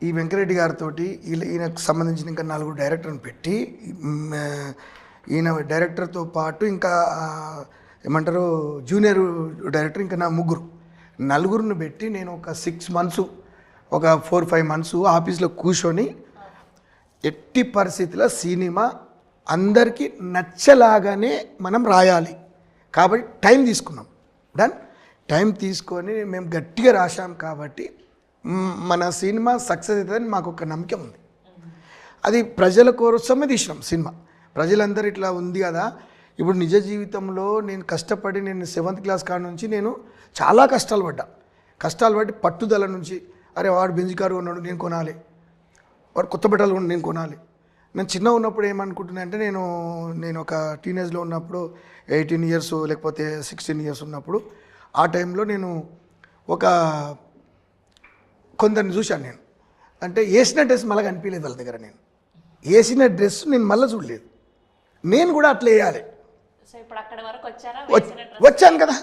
ఈ వెంకరెడ్డి గారితో ఈయనకు సంబంధించిన ఇంకా 4 డైరెక్టర్ని పెట్టి ఈయన డైరెక్టర్తో పాటు ఇంకా ఏమంటారు జూనియర్ డైరెక్టర్ ఇంకా నా 4 పెట్టి నేను ఒక 6 మంత్స్ ఒక 4-5 మంత్స్ ఆఫీస్లో కూర్చొని ఎట్టి పరిస్థితుల్లో సినిమా అందరికీ నచ్చలాగానే మనం రాయాలి కాబట్టి టైం తీసుకున్నాం. డన్. టైం తీసుకొని మేము గట్టిగా రాశాం కాబట్టి మన సినిమా సక్సెస్ అవుతుందని మాకు ఒక నమ్మకం ఉంది. అది ప్రజల కోసమే తీసినాం సినిమా. ప్రజలందరూ ఇట్లా ఉంది కదా. ఇప్పుడు నిజ జీవితంలో నేను కష్టపడి నేను 7th క్లాస్ కాడ నుంచి నేను చాలా కష్టాలు పడి పట్టుదల నుంచి అరే వాడు బెంజ్ కారు కొన్నాడు నేను కొనాలి, వాడు కొత్త బట్టలు కొన్నాడు నేను కొనాలి. నేను చిన్న ఉన్నప్పుడు ఏమనుకుంటున్నా అంటే నేను ఒక టీనేజ్లో ఉన్నప్పుడు 18 ఇయర్స్ లేకపోతే 16 ఇయర్స్ ఉన్నప్పుడు ఆ టైంలో నేను ఒక కొందరిని చూశాను. నేను అంటే వేసిన డ్రెస్ మళ్ళీ కనిపించలేదు వాళ్ళ దగ్గర. నేను వేసిన డ్రెస్ నేను మళ్ళీ చూడలేదు. నేను కూడా అట్లా వేయాలి. సో ఇప్పుడు అక్కడ వరకు వచ్చాను కదా.